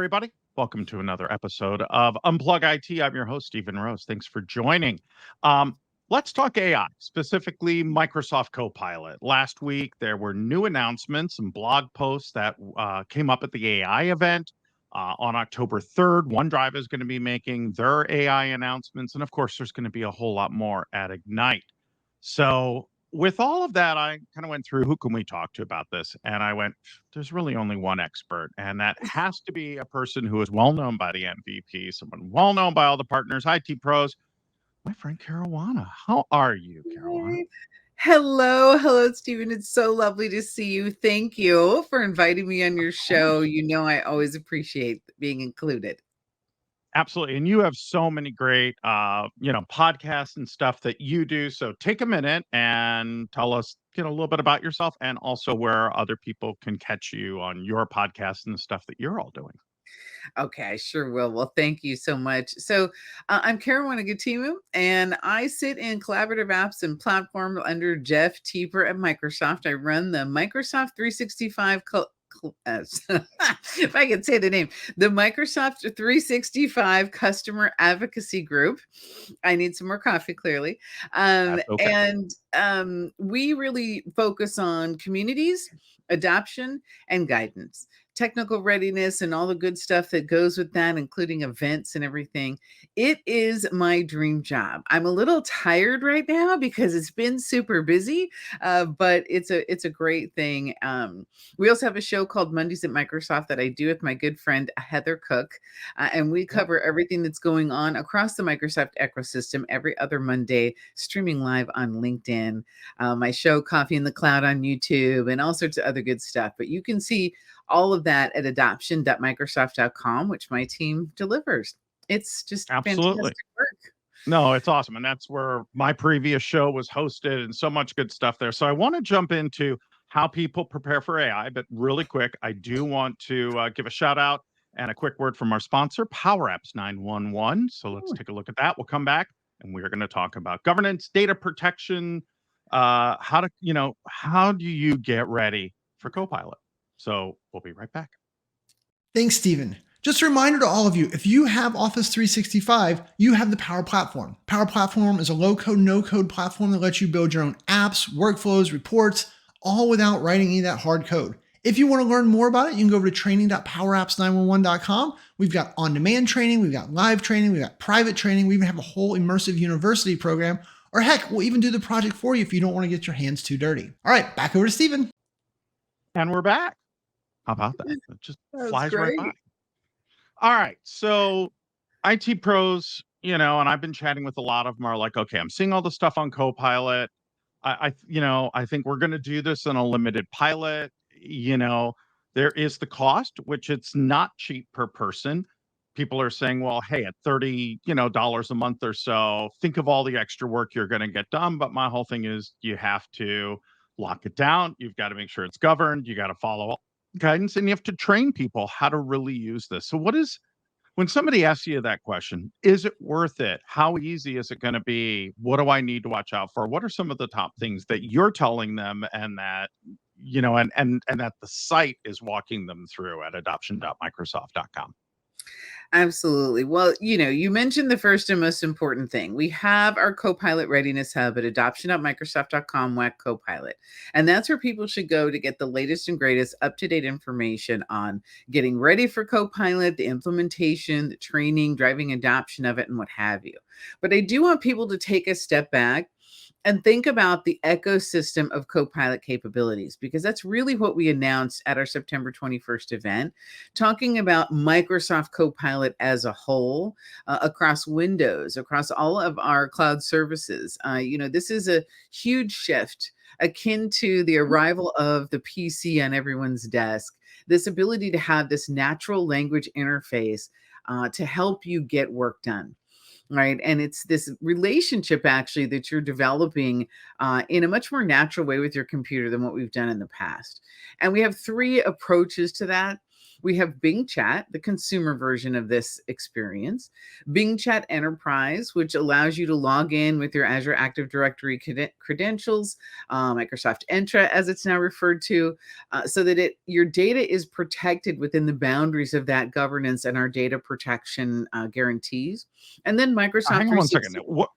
everybody. Welcome to another episode of Unplug IT. I'm your host, Stephen Rose. Thanks for joining. Um, let's talk AI, specifically Microsoft Copilot. Last week, there were new announcements and blog posts that came up at the AI event. On October 3rd, OneDrive is going to be making their AI announcements. And of course, there's going to be a whole lot more at Ignite. So with all of that, I kind of went through who can we talk to about this? And I went, there's really only one expert, and that has to be a person who is well known by the MVP, someone well known by all the partners, IT pros, my friend Caruana. How are you, Caruana? Hi. Hello, Stephen. It's so lovely to see you. Thank you for inviting me on your Of show. course. You know, I always appreciate being included. Absolutely. And you have so many great podcasts and stuff that you do. So take a minute and tell us, a little bit about yourself and also where other people can catch you on your podcast and the stuff that you're all doing. Okay, I sure will. Well, thank you so much. I'm Karuana Gatimu, and I sit in collaborative apps and platform under Jeff Teeper at Microsoft. I run the Microsoft 365 if I could say the name, the Microsoft 365 Customer Advocacy Group. I need some more coffee, clearly. That's okay. And we really focus on communities, adoption, and guidance, technical readiness, and all the good stuff that goes with that, including events and everything. It is my dream job. I'm a little tired right now because it's been super busy, but it's a great thing. We also have a show called Mondays at Microsoft that I do with my good friend Heather Cook, and we Yep. cover everything that's going on across the Microsoft ecosystem every other Monday, streaming live on LinkedIn. My show Coffee in the Cloud on YouTube, and all sorts of other good stuff. But you can see all of that at adoption.microsoft.com, which my team delivers. It's just Absolutely. fantastic work. No, it's awesome. And that's where my previous show was hosted and so much good stuff there. So I want to jump into how people prepare for AI, but really quick, I do want to give a shout out and a quick word from our sponsor, Power Apps 911. So let's take a look at that. We'll come back and we're going to talk about governance, data protection, how do you get ready for Copilot? So we'll be right back. Thanks, Stephen. Just a reminder to all of you, if you have Office 365, you have the Power Platform. Power Platform is a low-code, no-code platform that lets you build your own apps, workflows, reports, all without writing any of that hard code. If you want to learn more about it, you can go over to training.powerapps911.com. We've got on-demand training, we've got live training, we've got private training, we even have a whole immersive university program, or heck, we'll even do the project for you if you don't want to get your hands too dirty. All right, back over to Stephen. And we're back. How about that? It just That's flies right by. great. All right. So IT pros, and I've been chatting with a lot of them are like, okay, I'm seeing all the stuff on Copilot. I think we're going to do this in a limited pilot. There is the cost, which it's not cheap per person. People are saying, well, hey, at $30, dollars a month or so, think of all the extra work you're going to get done. But my whole thing is you have to lock it down. You've got to make sure it's governed. You got to follow guidance and you have to train people how to really use this. So when somebody asks you that question, is it worth it? How easy is it going to be? What do I need to watch out for? What are some of the top things that you're telling them and that, and that the site is walking them through at adoption.microsoft.com? Absolutely. Well, you mentioned the first and most important thing. We have our Copilot Readiness Hub at adoption.microsoft.com WAC Copilot. And that's where people should go to get the latest and greatest up-to-date information on getting ready for Copilot, the implementation, the training, driving adoption of it, and what have you. But I do want people to take a step back and think about the ecosystem of Copilot capabilities, because that's really what we announced at our September 21st event, talking about Microsoft Copilot as a whole, across Windows, across all of our cloud services. This is a huge shift akin to the arrival of the PC on everyone's desk. This ability to have this natural language interface to help you get work done. Right. And it's this relationship actually that you're developing in a much more natural way with your computer than what we've done in the past. And we have three approaches to that. We have Bing Chat, the consumer version of this experience, Bing Chat Enterprise, which allows you to log in with your Azure Active Directory credentials, Microsoft Entra, as it's now referred to, so that your data is protected within the boundaries of that governance and our data protection guarantees. And then Microsoft Hang on one second. 360.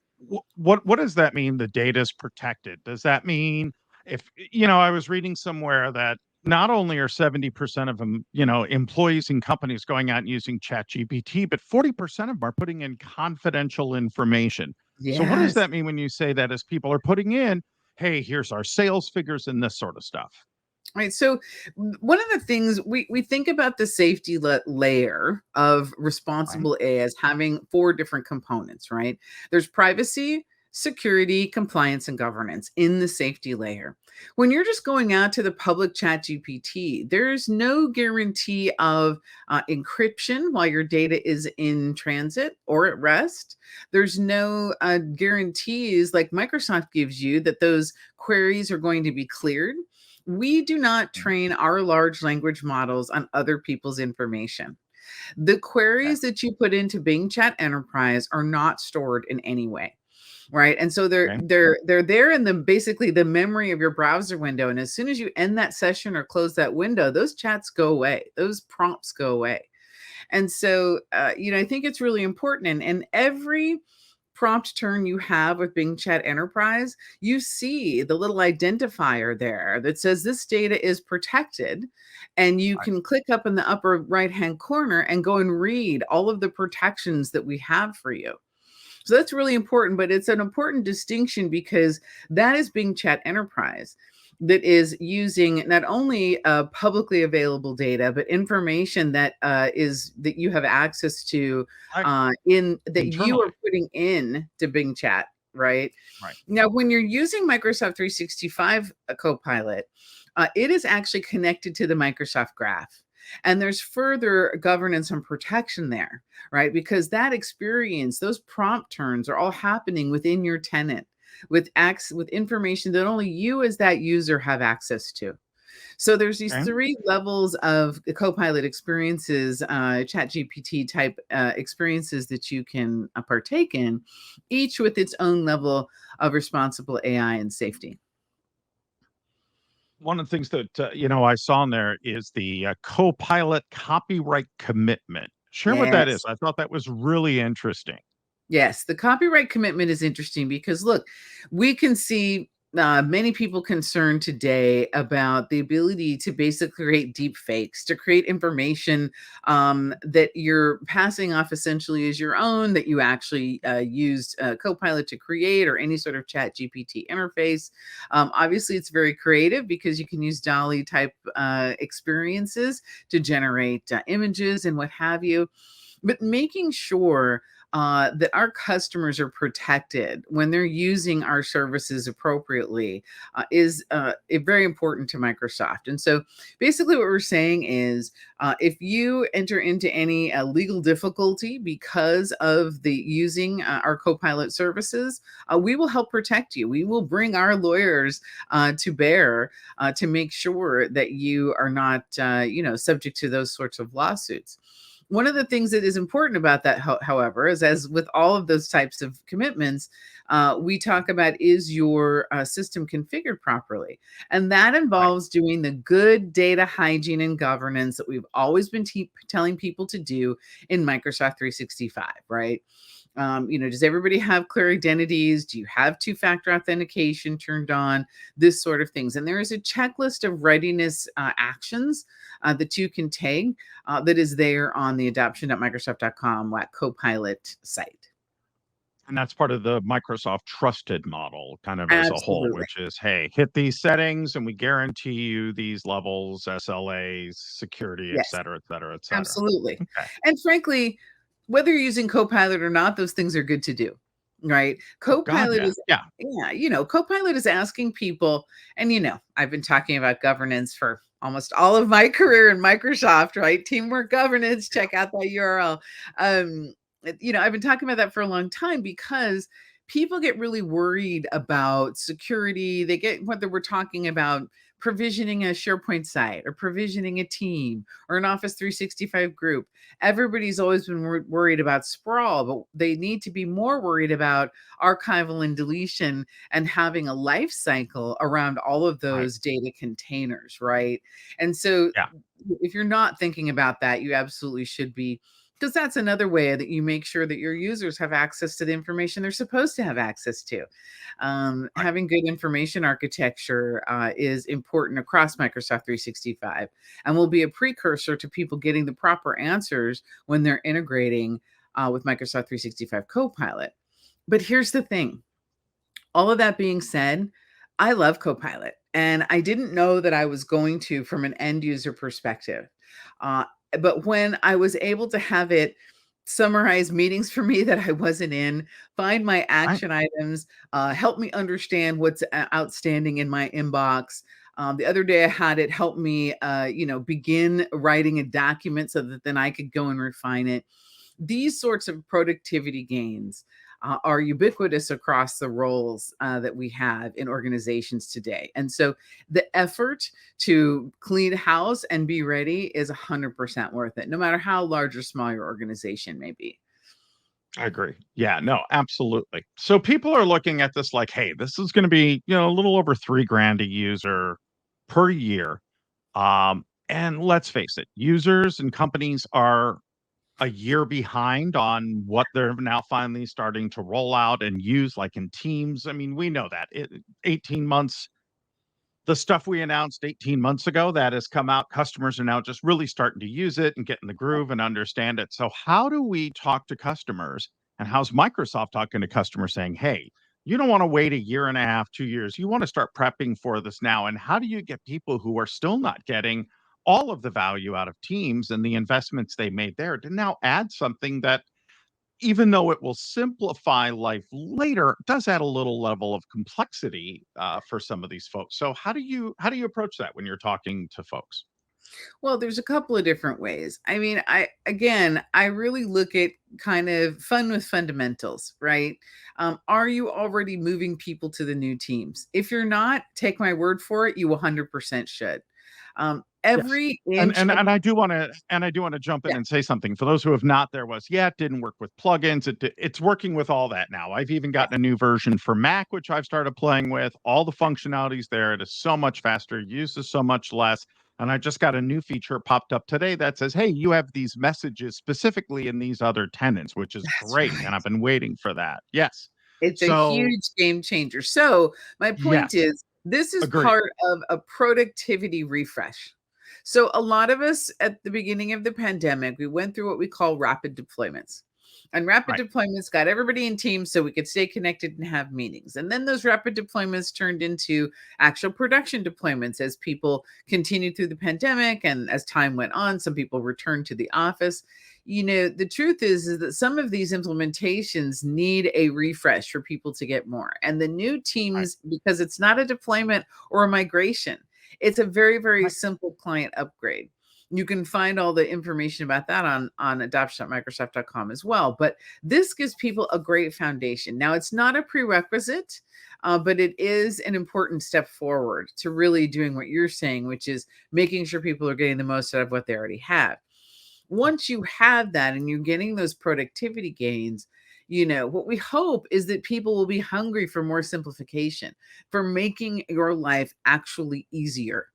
What does that mean? The data is protected. Does that mean if I was reading somewhere that not only are 70% of them, employees and companies going out and using ChatGPT, but 40% of them are putting in confidential information. So what does Yes. that mean when you say that as people are putting in, hey, here's our sales figures and this sort of stuff? Right. So one of the things we think about the safety layer of Right? responsible AI as having four different components, right? There's privacy, security, compliance, and governance in the safety layer. When you're just going out to the public chat GPT, there's no guarantee of encryption while your data is in transit or at rest. There's no guarantees like Microsoft gives you that those queries are going to be cleared. We do not Mm, train our large language models on other people's information. The okay. queries that you put into Bing Chat Enterprise are not stored in any way, right? And so they're Okay. they're they're there in the basically the memory of your browser window. And as soon as you end that session or close that window, those chats go away, those prompts go away. And so, I think it's really important. And every prompt turn you have with Bing Chat Enterprise, you see the little identifier there that says this data is protected. And you Right. can click up in the upper right hand corner and go and read all of the protections that we have for you. So that's really important, but it's an important distinction because that is Bing Chat Enterprise that is using not only publicly available data, but information that is that you have access to I in that you are internally. putting in to Bing Chat, right? Right. Now, when you're using Microsoft 365 Copilot, it is actually connected to the Microsoft Graph. And there's further governance and protection there, right? Because that experience, those prompt turns are all happening within your tenant with information that only you as that user have access to. So there's these Okay. three levels of the Copilot experiences, Chat GPT type experiences that you can partake in, each with its own level of responsible AI and safety. One of the things that I saw in there is the Copilot copyright commitment. Share what that is. Yes. I thought that was really interesting. Yes, the copyright commitment is interesting because look, we can see many people concerned today about the ability to basically create deep fakes, to create information that you're passing off essentially as your own, that you actually used Copilot to create or any sort of chat GPT interface. Obviously, it's very creative because you can use Dolly type experiences to generate images and what have you, but making sure that our customers are protected when they're using our services appropriately is very important to Microsoft. And so, basically, what we're saying is, if you enter into any legal difficulty because of the using our Copilot services, we will help protect you. We will bring our lawyers to bear to make sure that you are not, subject to those sorts of lawsuits. One of the things that is important about that, however, is as with all of those types of commitments, we talk about is your system configured properly? And that Right. involves doing the good data hygiene and governance that we've always been telling people to do in Microsoft 365, right? Does everybody have clear identities? Do you have two-factor authentication turned on? This sort of things. And there is a checklist of readiness actions that you can take that is there on the adoption.microsoft.com Copilot site. And that's part of the Microsoft trusted model kind of as a whole, Absolutely. which is, hey, hit these settings and we guarantee you these levels, SLAs, security, et Yes. cetera, et cetera, et cetera. Absolutely. Okay. And frankly, whether you're using Copilot or not, those things are good to do, right? Oh God, Copilot yeah. is, Yeah. yeah, Copilot is asking people, and I've been talking about governance for almost all of my career in Microsoft, right? Teamwork governance, check out that URL. I've been talking about that for a long time because people get really worried about security. They get whether we're talking about provisioning a SharePoint site or provisioning a team or an Office 365 group. Everybody's always been worried about sprawl, but they need to be more worried about archival and deletion and having a life cycle around all of Right. those data containers, right? And so Yeah. if you're not thinking about that, you absolutely should be, because that's another way that you make sure that your users have access to the information they're supposed to have access to. Right. Having good information architecture is important across Microsoft 365 and will be a precursor to people getting the proper answers when they're integrating with Microsoft 365 Copilot. But here's the thing, all of that being said, I love Copilot, and I didn't know that I was going to from an end user perspective. Uh, but when I was able to have it summarize meetings for me that I wasn't in, find my Right. action items, help me understand what's outstanding in my inbox. The other day, I had it help me, begin writing a document so that then I could go and refine it. These sorts of productivity gains are ubiquitous across the roles that we have in organizations today. And so the effort to clean house and be ready is 100% worth it, no matter how large or small your organization may be. I agree. Yeah, no, absolutely. So people are looking at this like, hey, this is going to be, a little over 3 grand a user per year. And let's face it, users and companies are a year behind on what they're now finally starting to roll out and use, like in Teams. I mean, we know that 18 months, the stuff we announced 18 months ago that has come out, customers are now just really starting to use it and get in the groove and understand it. So, how do we talk to customers? And how's Microsoft talking to customers saying, hey, you don't want to wait a year and a half, 2 years. You want to start prepping for this now. And how do you get people who are still not getting all of the value out of Teams and the investments they made there to now add something that, even though it will simplify life later, does add a little level of complexity for some of these folks. So how do you approach that when you're talking to folks? Well, there's a couple of different ways. I mean, I really look at kind of fun with fundamentals, right? Are you already moving people to the new teams? If you're not, take my word for it, you 100% should. Yes. Every And inch and of and I do wanna jump in yeah, and say something. For those who have not, there was, yeah, it didn't work with plugins. It's working with all that now. I've even yeah, gotten a new version for Mac, which I've started playing with. All the functionalities there. It is so much faster, uses so much less. And I just got a new feature popped up today that says, "Hey, you have these messages specifically in these other tenants," which is that's great. And I've right. been waiting for that. Yes. It's a So, huge game changer. So, my point yes, is, this is agreed. part of a productivity refresh. So, a lot of us at the beginning of the pandemic, we went through what we call rapid deployments. And rapid Right, deployments got everybody in teams so we could stay connected and have meetings. And then those rapid deployments turned into actual production deployments as people continued through the pandemic and as time went on, some people returned to the office. The truth is that some of these implementations need a refresh for people to get more. And the new right, teams, because it's not a deployment or a migration, it's a very, very right, simple client upgrade. You can find all the information about that on adoption.microsoft.com as well. But this gives people a great foundation. Now, it's not a prerequisite, but it is an important step forward to really doing what you're saying, which is making sure people are getting the most out of what they already have. Once you have that and you're getting those productivity gains, what we hope is that people will be hungry for more simplification, for making your life actually easier,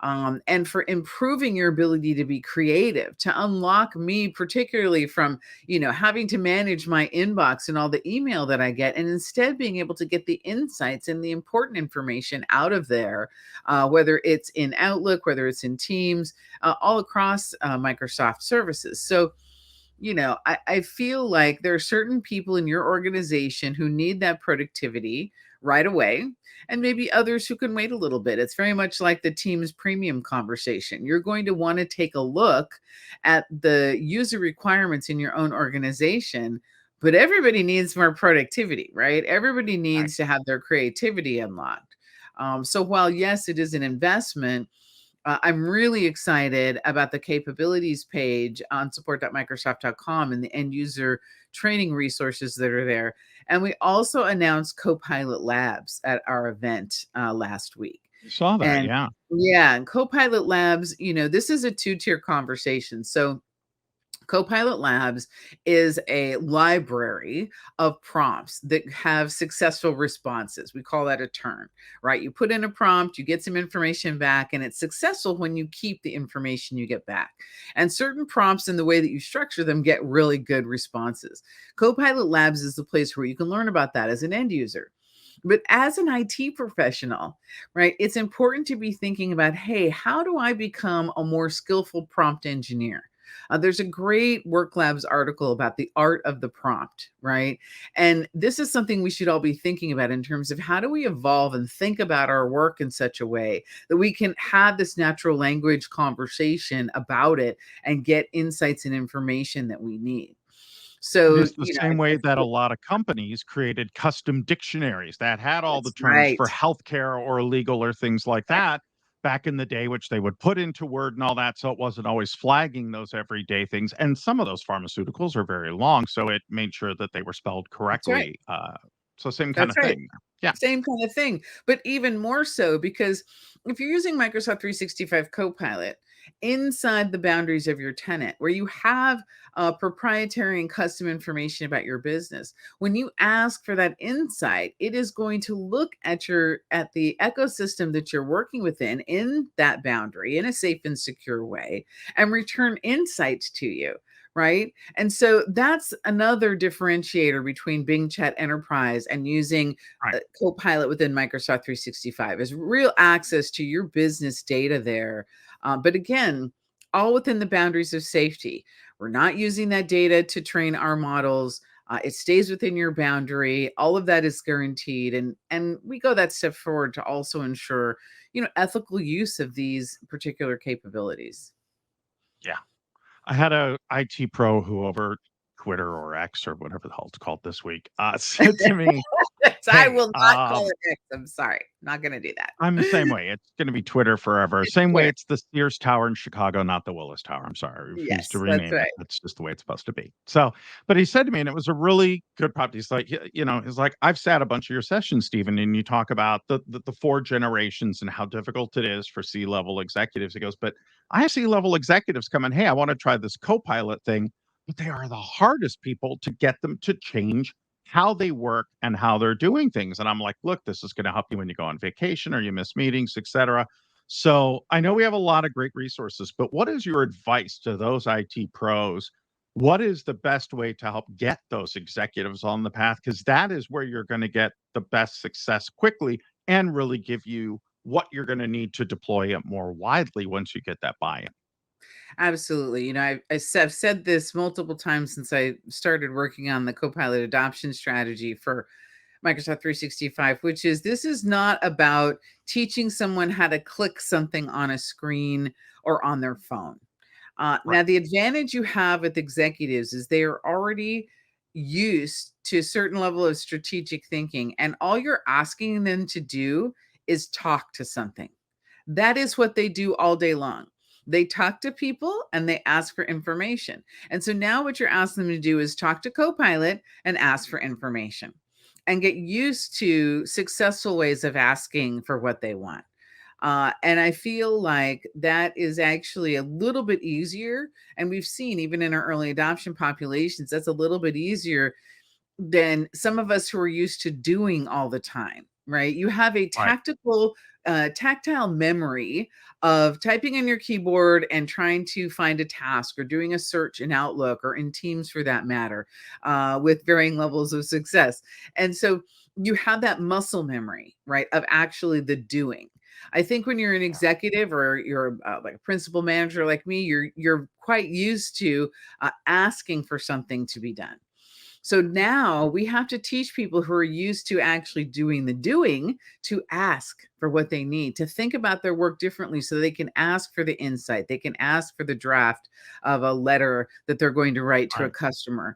and for improving your ability to be creative, to unlock me, particularly from, having to manage my inbox and all the email that I get, and instead being able to get the insights and the important information out of there, whether it's in Outlook, whether it's in Teams, all across Microsoft services. So, I feel like there are certain people in your organization who need that productivity right away, and maybe others who can wait a little bit. It's very much like the Teams premium conversation. You're going to want to take a look at the user requirements in your own organization, but everybody needs more productivity, right? Everybody right. needs to have their creativity unlocked. So while, yes, it is an investment, I'm really excited about the capabilities page on support.microsoft.com and the end user training resources that are there. And we also announced Copilot Labs at our event last week. I saw that. And Yeah. yeah, and Copilot Labs, this is a two-tier conversation. So Copilot Labs is a library of prompts that have successful responses. We call that a turn, right? You put in a prompt, you get some information back, and it's successful when you keep the information you get back. And certain prompts and the way that you structure them get really good responses. Copilot Labs is the place where you can learn about that as an end user. But as an IT professional, right, it's important to be thinking about, hey, how do I become a more skillful prompt engineer? There's a great Work Labs article about the art of the prompt, right? And this is something we should all be thinking about in terms of how do we evolve and think about our work in such a way that we can have this natural language conversation about it and get insights and information that we need. It So, is the same way that a lot of companies created custom dictionaries that had all the that's terms right. for healthcare or legal or things like that back in the day, which they would put into Word and all that. So it wasn't always flagging those everyday things. And some of those pharmaceuticals are very long. So it made sure that they were spelled That's right. correctly. So same kind That's of right. thing. Yeah. Same kind of thing, but even more so because if you're using Microsoft 365 Copilot inside the boundaries of your tenant, where you have proprietary and custom information about your business, when you ask for that insight, it is going to look at the ecosystem that you're working within in that boundary in a safe and secure way and return insights to you. Right. And so that's another differentiator between Bing Chat Enterprise and using Right. Copilot within Microsoft 365 is real access to your business data there. But again, all within the boundaries of safety. We're not using that data to train our models. It stays within your boundary. All of that is guaranteed, and we go that step forward to also ensure, ethical use of these particular capabilities. Yeah. I had a IT pro who over Twitter or X or whatever the hell it's called this week said to me, I "Hey, will not call it X. I'm sorry. Not going to do that. I'm the same way. It's gonna be Twitter forever. It's Same way Twitter. it's the Sears Tower in Chicago, not the Willis Tower. I'm sorry. I refuse to Yes, that's rename it. right. That's just the way it's supposed to be. So, but he said to me, and it was a really good prompt. He's like, he's like, I've sat a bunch of your sessions, Stephen, and you talk about the four generations and how difficult it is for C-level executives. He goes, but I have C-level executives coming, hey, I want to try this Copilot thing, but they are the hardest people to get them to change how they work and how they're doing things. And I'm like, look, this is going to help you when you go on vacation or you miss meetings, etc. So I know we have a lot of great resources, but what is your advice to those IT pros? What is the best way to help get those executives on the path? Because that is where you're going to get the best success quickly and really give you what you're going to need to deploy it more widely once you get that buy-in. Absolutely. I've said this multiple times since I started working on the Copilot adoption strategy for Microsoft 365, which is this is not about teaching someone how to click something on a screen or on their phone. Right. Now, the advantage you have with executives is they are already used to a certain level of strategic thinking, and all you're asking them to do is talk to something. That is what they do all day long. They talk to people and they ask for information. And so now what you're asking them to do is talk to Copilot and ask for information and get used to successful ways of asking for what they want. And I feel like that is actually a little bit easier. And we've seen even in our early adoption populations, that's a little bit easier than some of us who are used to doing all the time, right? You have a Right. tactile memory of typing on your keyboard and trying to find a task or doing a search in Outlook or in Teams for that matter, with varying levels of success. And so you have that muscle memory, right, of actually the doing. I think when you're an executive or you're like a principal manager like me, you're quite used to asking for something to be done. So now we have to teach people who are used to actually doing the doing to ask for what they need, to think about their work differently so they can ask for the insight. They can ask for the draft of a letter that they're going to write to a Right. customer.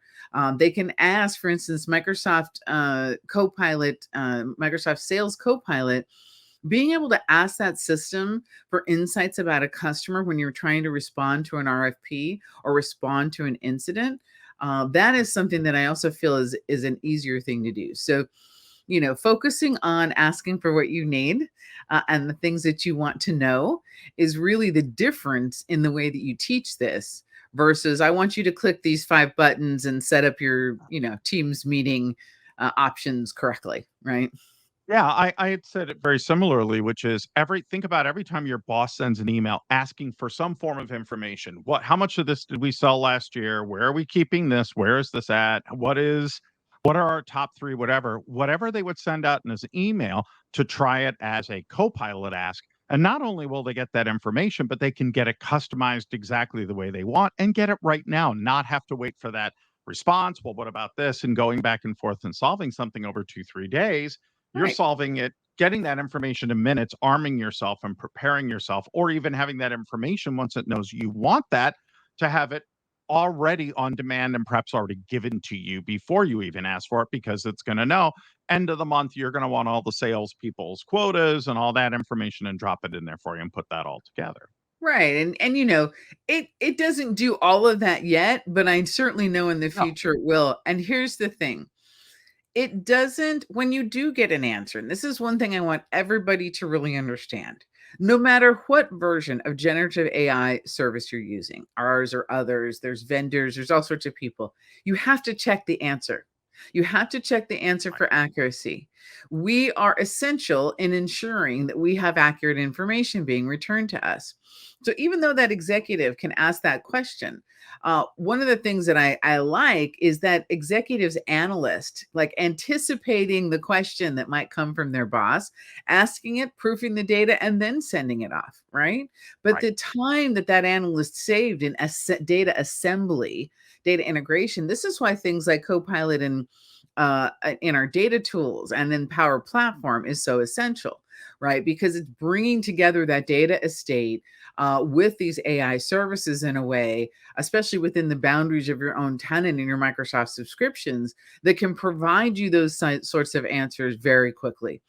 They can ask, for instance, Microsoft Copilot, Microsoft Sales Copilot, being able to ask that system for insights about a customer when you're trying to respond to an RFP or respond to an incident. That is something that I also feel is an easier thing to do. So, focusing on asking for what you need and the things that you want to know is really the difference in the way that you teach this versus I want you to click these 5 buttons and set up your, Teams meeting options correctly, right? Yeah, I had said it very similarly, which is think about every time your boss sends an email asking for some form of information. How much of this did we sell last year? Where are we keeping this? Where is this at? What are our top three? Whatever they would send out in this email to try it as a Copilot ask. And not only will they get that information, but they can get it customized exactly the way they want and get it right now, not have to wait for that response. Well, what about this? And going back and forth and solving something over 2, 3 days. You're Right. solving it, getting that information in minutes, arming yourself and preparing yourself, or even having that information once it knows you want that to have it already on demand and perhaps already given to you before you even ask for it because it's going to know end of the month you're going to want all the salespeople's quotas and all that information and drop it in there for you and put that all together. Right. And it doesn't do all of that yet, but I certainly know in the No, future it will. And here's the thing. It doesn't when you do get an answer, and this is one thing I want everybody to really understand. No matter what version of generative AI service you're using, ours or others, there's vendors, there's all sorts of people. You have to check the answer. You have to check the answer right, for accuracy. We are essential in ensuring that we have accurate information being returned to us. So even though that executive can ask that question, one of the things that I like is that executives analyst, like anticipating the question that might come from their boss, asking it, proofing the data, and then sending it off, right? But right. the time that that analyst saved in data assembly, data integration, this is why things like Copilot and in our data tools and in Power Platform is so essential, right? Because it's bringing together that data estate with these AI services in a way, especially within the boundaries of your own tenant and your Microsoft subscriptions, that can provide you those sorts of answers very quickly.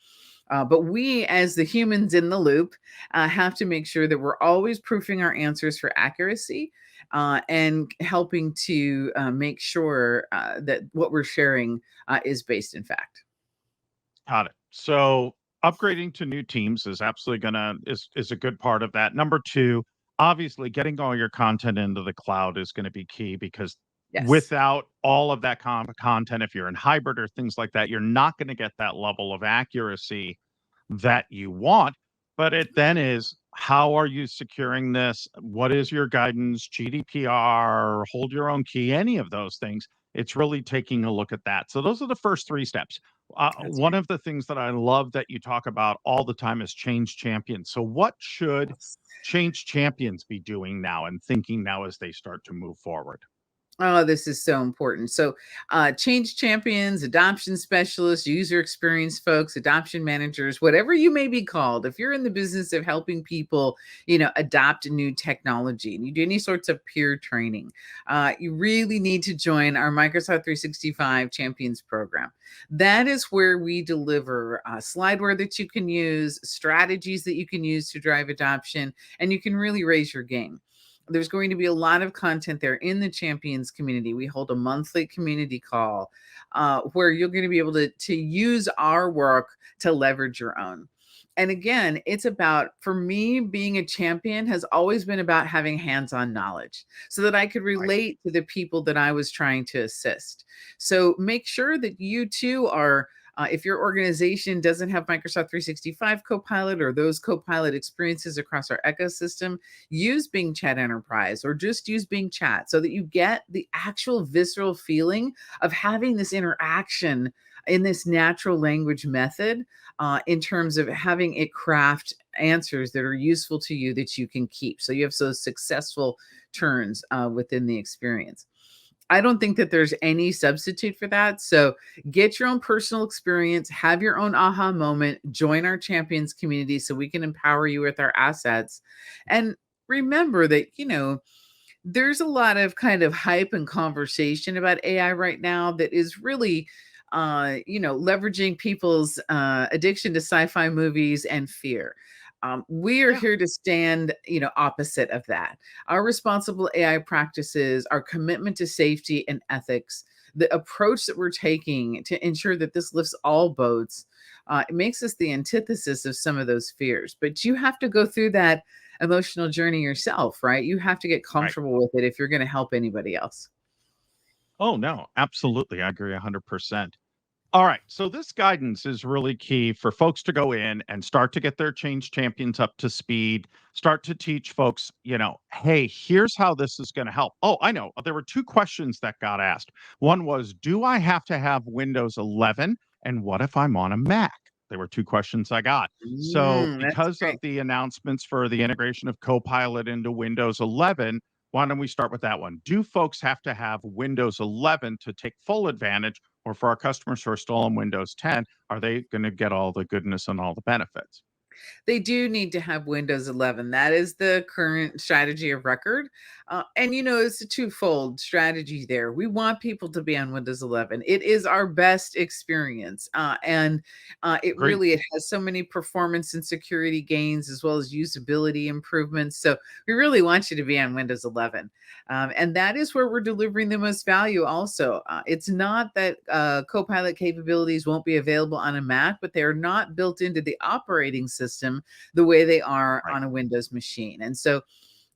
But we, as the humans in the loop, have to make sure that we're always proofing our answers for accuracy and helping to make sure that what we're sharing is based in fact. Got it. So upgrading to new teams is absolutely is a good part of that. Number two, obviously getting all your content into the cloud is going to be key because Yes, without all of that content, if you're in hybrid or things like that, you're not going to get that level of accuracy that you want. But it then is how are you securing this? What is your guidance, GDPR, hold your own key, any of those things? It's really taking a look at that. So those are the first three steps. that's One right. of the things that I love that you talk about all the time is change champions. So, what should Yes. change champions be doing now and thinking now as they start to move forward? Oh, this is so important. So, change champions, adoption specialists, user experience folks, adoption managers, whatever you may be called, if you're in the business of helping people, adopt new technology and you do any sorts of peer training, you really need to join our Microsoft 365 Champions program. That is where we deliver slideware that you can use, strategies that you can use to drive adoption, and you can really raise your game. There's going to be a lot of content there in the champions community. We hold a monthly community call where you're going to be able to use our work to leverage your own. And again, it's about, for me, being a champion has always been about having hands on knowledge so that I could Right. relate to the people that I was trying to assist. So make sure that you too are. If your organization doesn't have Microsoft 365 Copilot or those Copilot experiences across our ecosystem, use Bing Chat Enterprise or just use Bing Chat so that you get the actual visceral feeling of having this interaction in this natural language method in terms of having it craft answers that are useful to you that you can keep. So you have those successful turns within the experience. I don't think that there's any substitute for that. So get your own personal experience, have your own aha moment, join our champions community so we can empower you with our assets. And remember that, there's a lot of kind of hype and conversation about AI right now that is really leveraging people's addiction to sci-fi movies and fear. We are Yeah. here to stand, opposite of that. Our responsible AI practices, our commitment to safety and ethics, the approach that we're taking to ensure that this lifts all boats, it makes us the antithesis of some of those fears. But you have to go through that emotional journey yourself, right? You have to get Right. comfortable with it if you're going to help anybody else. Oh, no, absolutely. I agree 100%. All right. So this guidance is really key for folks to go in and start to get their change champions up to speed, start to teach folks, hey, here's how this is going to help. Oh, I know. There were two questions that got asked. One was, do I have to have Windows 11? And what if I'm on a Mac? There were two questions I got. So, That's because of great. the announcements for the integration of Copilot into Windows 11, why don't we start with that one? Do folks have to have Windows 11 to take full advantage? Or for our customers who are still on Windows 10, are they going to get all the goodness and all the benefits? They do need to have Windows 11. That is the current strategy of record. And, it's a twofold strategy there. We want people to be on Windows 11. It is our best experience. And Agreed. it has so many performance and security gains as well as usability improvements. So we really want you to be on Windows 11. And that is where we're delivering the most value also. It's not that Copilot capabilities won't be available on a Mac, but they're not built into the operating system the way they are Right. on a Windows machine. And so,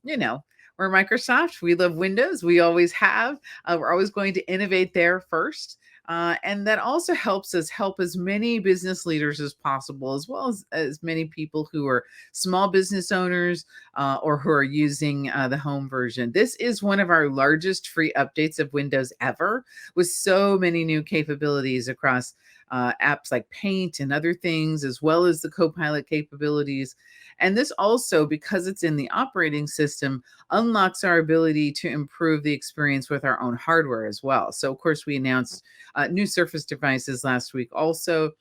you know, we're Microsoft. We love Windows. We always have. We're always going to innovate there first. And that also helps us help as many business leaders as possible, as well as many people who are small business owners or who are using the home version. This is one of our largest free updates of Windows ever, with so many new capabilities across apps like Paint and other things, as well as the Copilot capabilities. And this also, because it's in the operating system, unlocks our ability to improve the experience with our own hardware as well. So, of course, we announced new Surface devices last week also.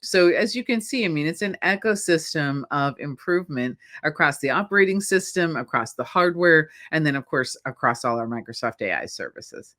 So, as you can see, I mean, it's an ecosystem of improvement across the operating system, across the hardware, and then, of course, across all our Microsoft AI services.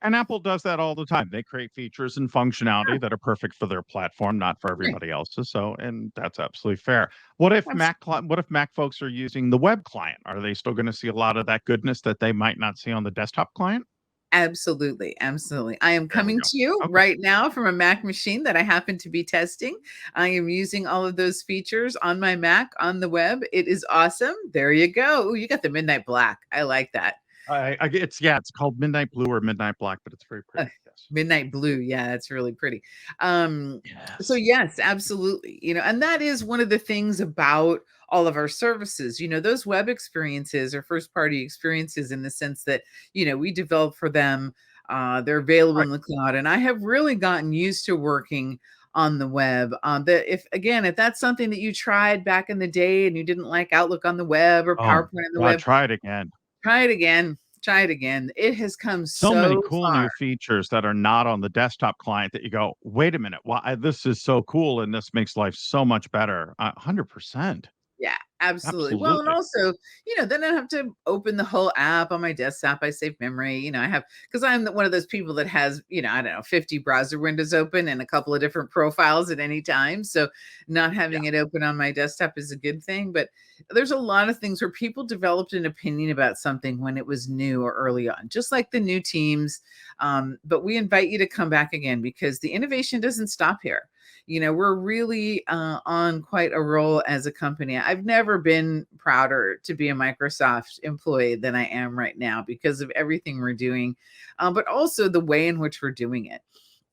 And Apple does that all the time. They create features and functionality that are perfect for their platform, not for Yeah, everybody else's. So, and that's absolutely fair. What if what if Mac folks are using the web client? Are they still going to see a lot of that goodness that they might not see on the desktop client? absolutely, absolutely. I am There we coming go. to you Okay. right now from a Mac machine that I happen to be testing. I am using all of those features on my Mac on the web. It is awesome. There you go. Ooh, you got the midnight black. I like that. It's called Midnight Blue or Midnight Black, but it's very Uh, pretty. Yes. Midnight blue. Yeah, that's really pretty. Um, so Yes. yes, absolutely. And that is one of the things about all of our services. Those web experiences are first party experiences in the sense that, we develop for them. They're available Right. in the cloud. And I have really gotten used to working on the web. That if that's something that you tried back in the day and you didn't like Outlook on the web or Oh, PowerPoint on the God, web, try it again. try it again. Try it again. It has come So many so cool far. new features that are not on the desktop client that you go, "Wait a minute, why this is so cool and this makes life so much better." 100%. Yeah, absolutely. Well, and Absolutely. also, then I don't have to open the whole app on my desktop. I save memory. I have because I'm one of those people that has, I don't know, 50 browser windows open and a couple of different profiles at any time. So not Yeah. having it open on my desktop is a good thing. But there's a lot of things where people developed an opinion about something when it was new or early on, just like the new teams. But we invite you to come back again because the innovation doesn't stop here. We're really on quite a roll as a company. I've never been prouder to be a Microsoft employee than I am right now because of everything we're doing, but also the way in which we're doing it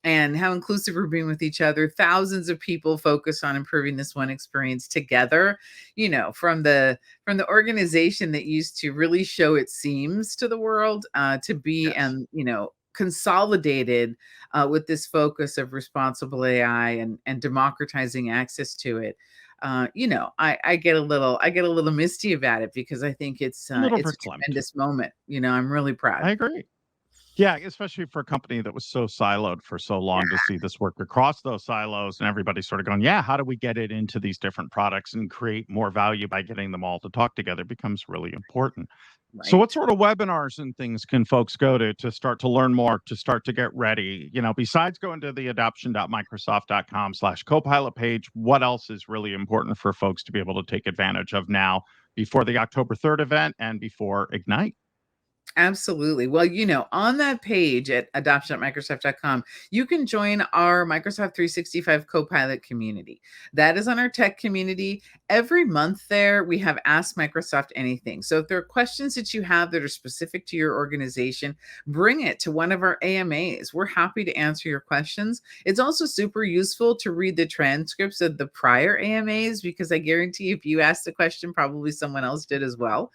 and how inclusive we're being with each other. Thousands of people focus on improving this one experience together, from the organization that used to really show its seams to the world to be Yes. and consolidated with this focus of responsible AI and democratizing access to it. I get a little misty about it because I think it's A little it's a verklempt. tremendous moment. I'm really proud. I agree. Yeah, especially for a company that was so siloed for so long, to see this work across those silos and everybody sort of going, yeah, how do we get it into these different products and create more value by getting them all to talk together becomes really important. So what Right. sort of webinars and things can folks go to start to learn more, to start to get ready? Besides going to the adoption.microsoft.com/copilot page, what else is really important for folks to be able to take advantage of now before the October 3rd event and before Ignite? Absolutely. Well, on that page at adoption.microsoft.com, you can join our Microsoft 365 Copilot community. That is on our tech community. Every month there, we have Ask Microsoft Anything. So if there are questions that you have that are specific to your organization, bring it to one of our AMAs. We're happy to answer your questions. It's also super useful to read the transcripts of the prior AMAs, because I guarantee if you asked a question, probably someone else did as well.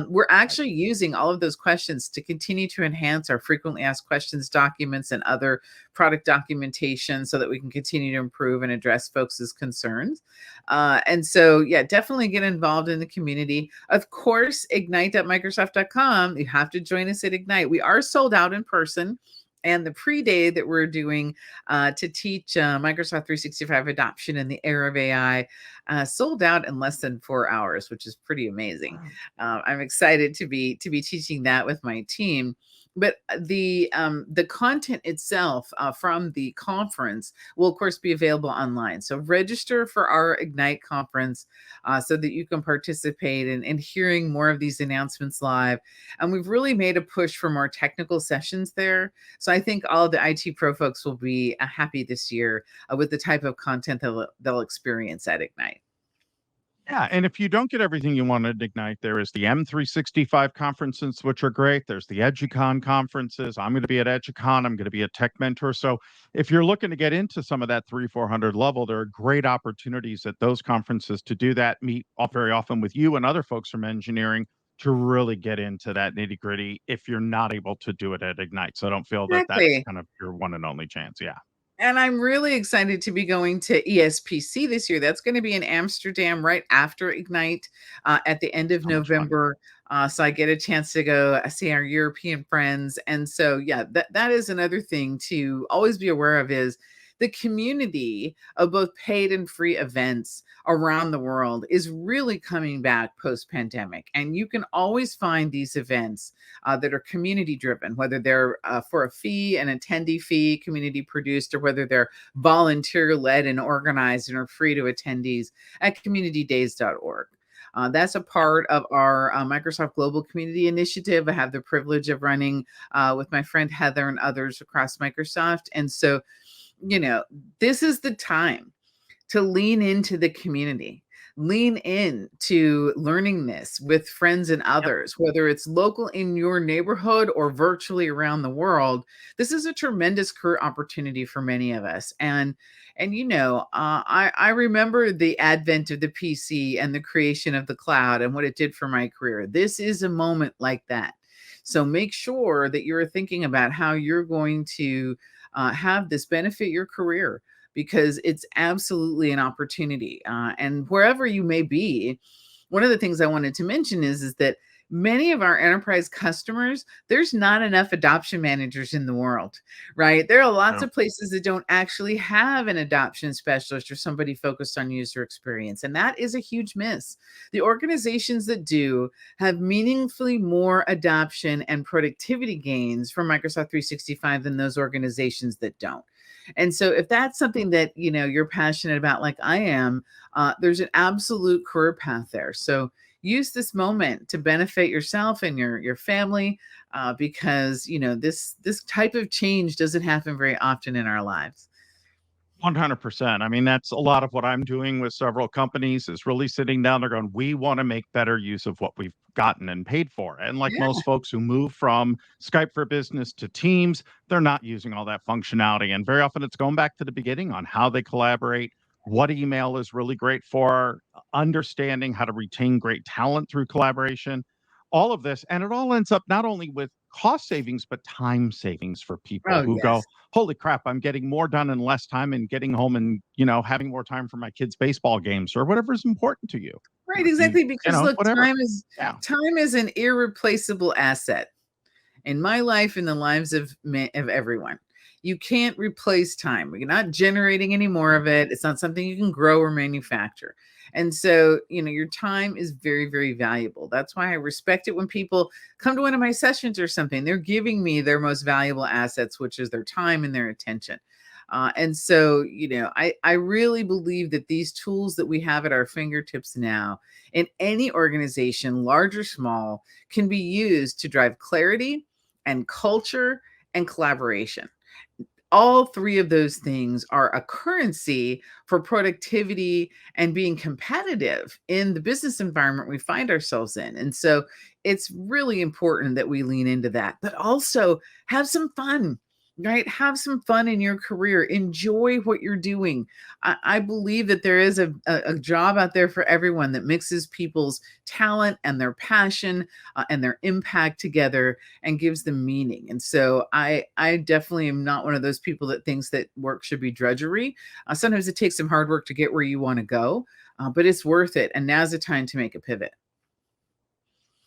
We're actually using all of those questions to continue to enhance our frequently asked questions documents and other product documentation, so that we can continue to improve and address folks' concerns. And so, yeah, definitely get involved in the community. Of course, ignite.microsoft.com. You have to join us at Ignite. We are sold out in person. And the pre-day that we're doing to teach Microsoft 365 adoption in the era of AI sold out in less than 4 hours, which is pretty amazing. I'm excited to be teaching that with my team. But the content itself from the conference will, of course, be available online. So register for our Ignite conference so that you can participate in hearing more of these announcements live. And we've really made a push for more technical sessions there. So I think all of the IT Pro folks will be happy this year with the type of content they'll experience at Ignite. Yeah, and if you don't get everything you want at Ignite, there is the M365 conferences, which are great. There's the EduCon conferences. I'm going to be at EduCon. I'm going to be a Tech Mentor. So if you're looking to get into some of that 400 level, there are great opportunities at those conferences to do that, meet very often with you and other folks from engineering to really get into that nitty gritty if you're not able to do it at Ignite. So I don't feel that that's Exactly. kind of your one and only chance. Yeah. And I'm really excited to be going to ESPC this year. That's going to be in Amsterdam right after Ignite at the end of So much fun. November. So I get a chance to go see our European friends. And so, yeah, that is another thing to always be aware of, is the community of both paid and free events around the world is really coming back post-pandemic. And you can always find these events that are community driven, whether they're for a fee, an attendee fee, community produced, or whether they're volunteer led and organized and are free to attendees at communitydays.org. That's a part of our Microsoft Global Community Initiative. I have the privilege of running with my friend Heather and others across Microsoft. And so, this is the time to lean into the community, lean in to learning this with friends and Yep. others, whether it's local in your neighborhood or virtually around the world. This is a tremendous career opportunity for many of us. I remember the advent of the PC and the creation of the cloud and what it did for my career. This is a moment like that. So make sure that you're thinking about how you're going to have this benefit your career, because it's absolutely an opportunity. And wherever you may be, one of the things I wanted to mention is that many of our enterprise customers, there's not enough adoption managers in the world, right? There are lots No. of places that don't actually have an adoption specialist or somebody focused on user experience. And that is a huge miss. The organizations that do have meaningfully more adoption and productivity gains from Microsoft 365 than those organizations that don't. And so if that's something that, you're passionate about, like I am, there's an absolute career path there. So use this moment to benefit yourself and your family, because, this type of change doesn't happen very often in our lives. 100%. I mean, that's a lot of what I'm doing with several companies is really sitting down there going, we want to make better use of what we've gotten and paid for. And like Yeah. most folks who move from Skype for Business to Teams, they're not using all that functionality. And very often it's going back to the beginning on how they collaborate, what email is really great for, understanding how to retain great talent through collaboration, all of this. And it all ends up not only with cost savings, but time savings for people Oh, who go, yes. holy crap, I'm getting more done in less time and getting home and, having more time for my kids' baseball games or whatever is important to you. Right, If you, exactly. Because look, whatever. time is Yeah. time is an irreplaceable asset. in my life, in the lives of everyone. You can't replace time. You're not generating any more of it. It's not something you can grow or manufacture. And so, your time is very, very valuable. That's why I respect it when people come to one of my sessions or something. They're giving me their most valuable assets, which is their time and their attention. And so, I really believe that these tools that we have at our fingertips now in any organization, large or small, can be used to drive clarity and culture and collaboration. All three of those things are a currency for productivity and being competitive in the business environment we find ourselves in. And so it's really important that we lean into that, but also have some fun, right? Have some fun in your career. Enjoy what you're doing. I believe that there is a job out there for everyone that mixes people's talent and their passion and their impact together and gives them meaning. And so I definitely am not one of those people that thinks that work should be drudgery. Sometimes it takes some hard work to get where you want to go, but it's worth it. And now's the time to make a pivot.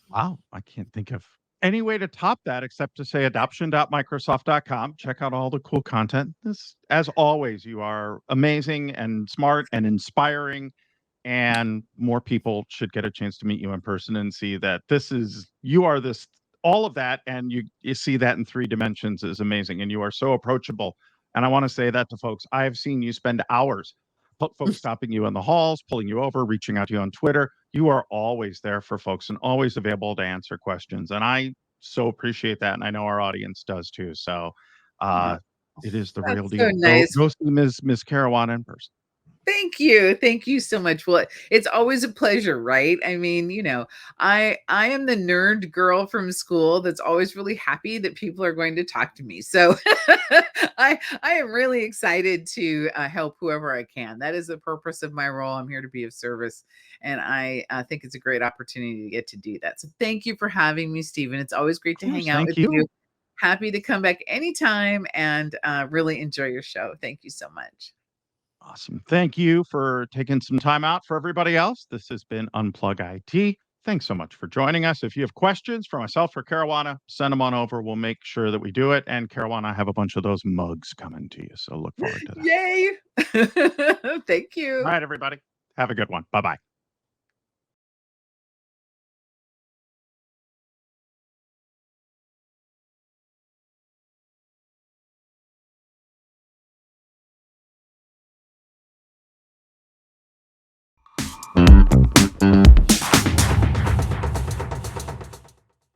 Wow, I can't think of any way to top that except to say adoption.microsoft.com. Check out all the cool content. This, as always, you are amazing and smart and inspiring, and more people should get a chance to meet you in person and see that you are this all of that, and you see that in three dimensions is amazing, and you are so approachable. And I want to say that to folks. I've seen you spend hours, folks stopping you in the halls, pulling you over, reaching out to you on Twitter. You are always there for folks and always available to answer questions. And I so appreciate that. And I know our audience does too. So Oh, it is the real that's so deal. nice. Go see Ms. Caruana in person. Thank you. Thank you so much. Well, it's always a pleasure, right? I mean, I am the nerd girl from school that's always really happy that people are going to talk to me. So I am really excited to help whoever I can. That is the purpose of my role. I'm here to be of service, and I think it's a great opportunity to get to do that. So thank you for having me, Stephen. It's always great Of to hang course. out Thank with you. you. Happy to come back anytime and really enjoy your show. Thank you so much. Awesome. Thank you for taking some time out. For everybody else, this has been Unplug IT. Thanks so much for joining us. If you have questions for myself or Caruana, send them on over. We'll make sure that we do it. And Caruana, I have a bunch of those mugs coming to you. So look forward to that. Yay. Thank All you. right, everybody. Have a good one. Bye bye.